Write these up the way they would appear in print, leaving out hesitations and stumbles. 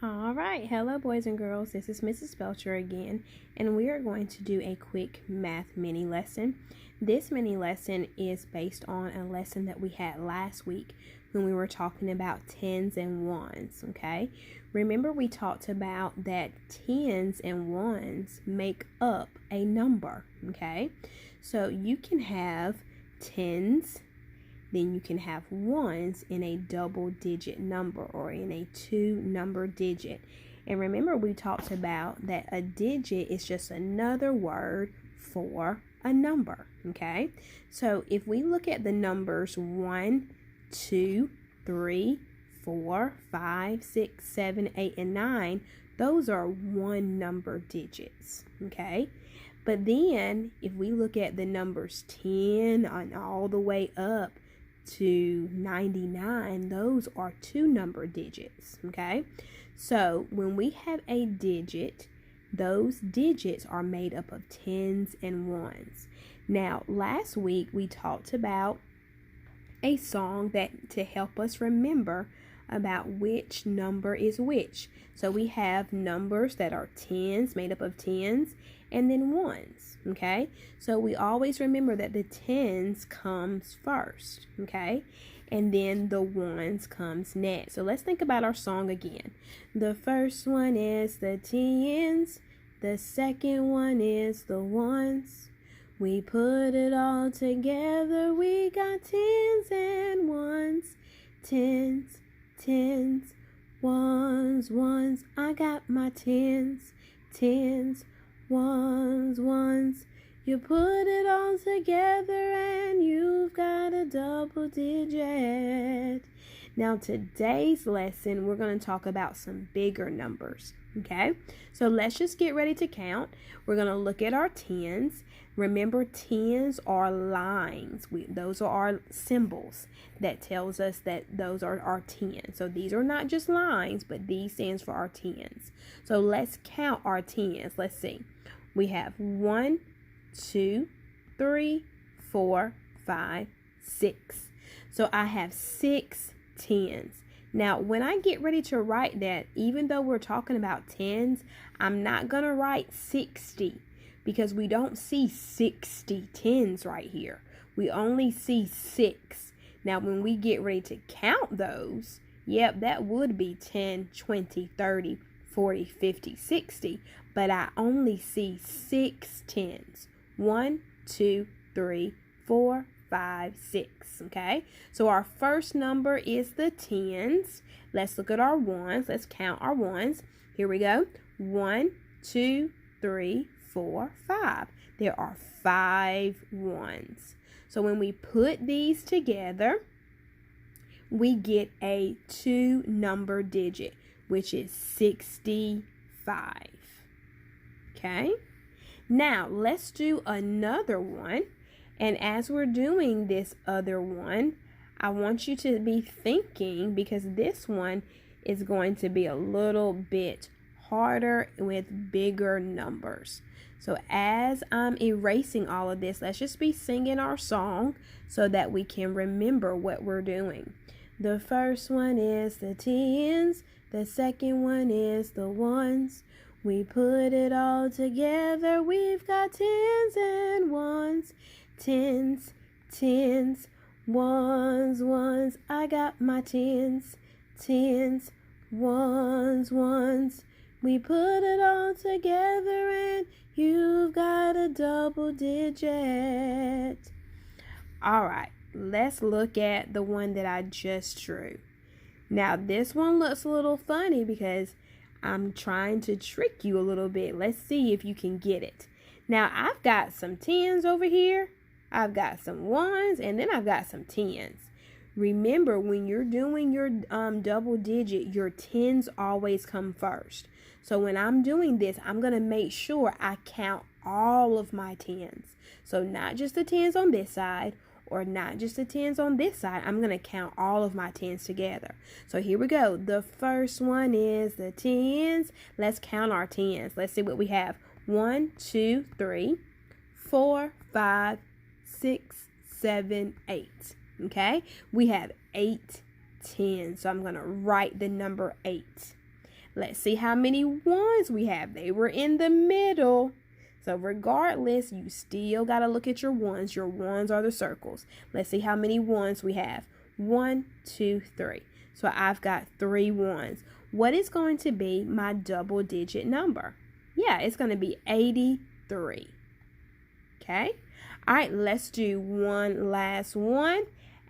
All right, hello boys and girls, this is Mrs. Belcher again, and we are going to do a quick math mini lesson. This mini lesson is based on a lesson that we had last week when we were talking about tens and ones, okay? Remember we talked about that tens and ones make up a number, okay? So you can have tens, then you can have ones in a double digit number or in a two number digit. And remember we talked about that a digit is just another word for a number, okay? So if we look at the numbers 1, 2, 3, 4, 5, 6, 7, 8, and 9, those are one number digits, okay? But then if we look at the numbers 10 and all the way up to 99, those are two number digits, okay? So when we have a digit, those digits are made up of tens and ones. Now, last week we talked about a song that to help us remember about which number is which. So we have numbers that are tens, made up of tens, and then ones, okay? So we always remember that the tens comes first, okay? And then the ones comes next. So let's think about our song again. The first one is the tens, the second one is the ones. We put it all together, we got tens and ones. Tens, tens, ones, ones. I got my tens, tens, ones, ones. You put it all together and you've got a double digit. Now today's lesson, we're going to talk about some bigger numbers, okay? So let's just get ready to count. We're going to look at our tens. Remember, tens are lines. Those are our symbols that tells us that those are our tens. So these are not just lines, but these stands for our tens. So let's count our tens. Let's see. We have 1, 2, 3, 4, 5, 6. So I have 6 tens. Now, when I get ready to write that, even though we're talking about tens, I'm not going to write 60 because we don't see 60 tens right here. We only see 6. Now, when we get ready to count those, yep, that would be 10, 20, 30, 40, 50, 60, but I only see 6 tens. 1, 2, 3, 4, 5, 6, okay? So our first number is the tens. Let's look at our ones. Let's count our ones. Here we go. 1, 2, 3, 4, 5. There are 5 ones. So when we put these together, we get a two number digit, which is 65. Okay? Now, let's do another one. And as we're doing this other one, I want you to be thinking, because this one is going to be a little bit harder with bigger numbers. So as I'm erasing all of this, let's just be singing our song so that we can remember what we're doing. The first one is the tens, the second one is the ones. We put it all together, we've got tens and ones. Tens, tens, ones, ones. I got my tens, tens, ones, ones. We put it all together and you've got a double digit. All right, let's look at the one that I just drew. Now, this one looks a little funny because I'm trying to trick you a little bit. Let's see if you can get it. Now, I've got some tens over here. I've got some ones, and then I've got some tens. Remember, when you're doing your double digit, your tens always come first. So when I'm doing this, I'm going to make sure I count all of my tens. So not just the tens on this side, or not just the tens on this side. I'm going to count all of my tens together. So here we go. The first one is the tens. Let's count our tens. Let's see what we have. 1, 2, 3, 4, 5, 6, 7, 8. Okay, we have 8 tens. So I'm going to write the number 8. Let's see how many ones we have. They were in the middle. So regardless, you still got to look at your ones. Your ones are the circles. Let's see how many ones we have. 1, 2, 3. So I've got 3 ones. What is going to be my double digit number? Yeah, it's going to be 83. Okay? All right, let's do one last one.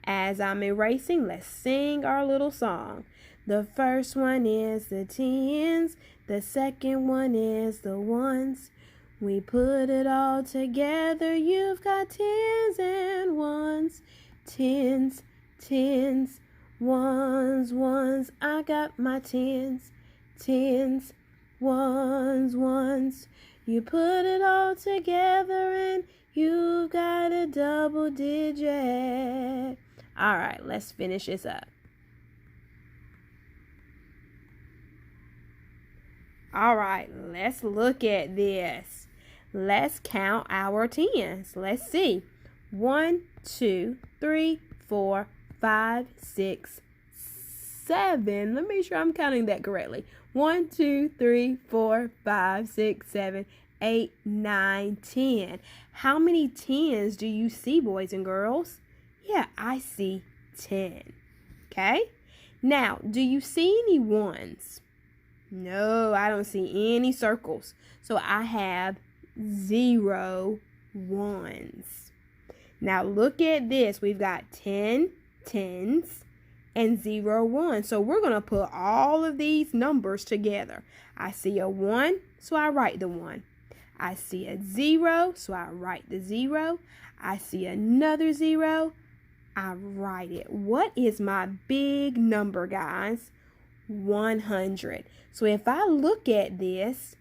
As I'm erasing, let's sing our little song. The first one is the tens. The second one is the ones. We put it all together. You've got tens and ones. Tens, tens, ones, ones. I got my tens. Tens, ones, ones. You put it all together and you've got a double digit. All right, let's finish this up. All right, let's look at this. Let's count our tens. Let's see. 1, 2, 3, 4, 5, 6, 7. Let me make sure I'm counting that correctly. 1, 2, 3, 4, 5, 6, 7, 8, 9, 10. How many tens do you see, boys and girls? Yeah, I see 10. Okay? Now, do you see any ones? No, I don't see any circles. So I have 0 ones. Now look at this. We've got 10 tens and 0 ones. So we're going to put all of these numbers together. I see a 1, so I write the 1. I see a 0, so I write the 0. I see another 0. I write it. What is my big number, guys? 100. So if I look at this,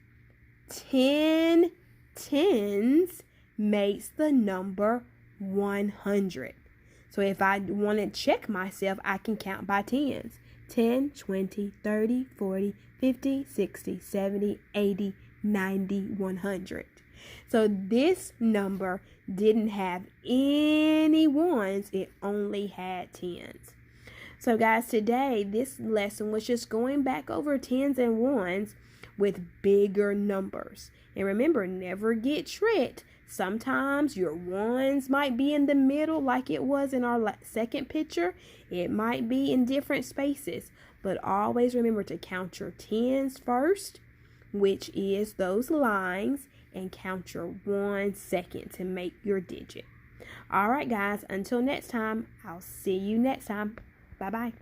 10 tens makes the number 100. So if I want to check myself, I can count by tens. 10, 20, 30, 40, 50, 60, 70, 80, 90, 100. So this number didn't have any ones. It only had tens. So guys, today this lesson was just going back over tens and ones with bigger numbers. And remember, never get tricked. Sometimes your ones might be in the middle like it was in our second picture. It might be in different spaces. But always remember to count your tens first, which is those lines, and count your 1 second to make your digit. All right, guys, until next time, I'll see you next time. Bye-bye.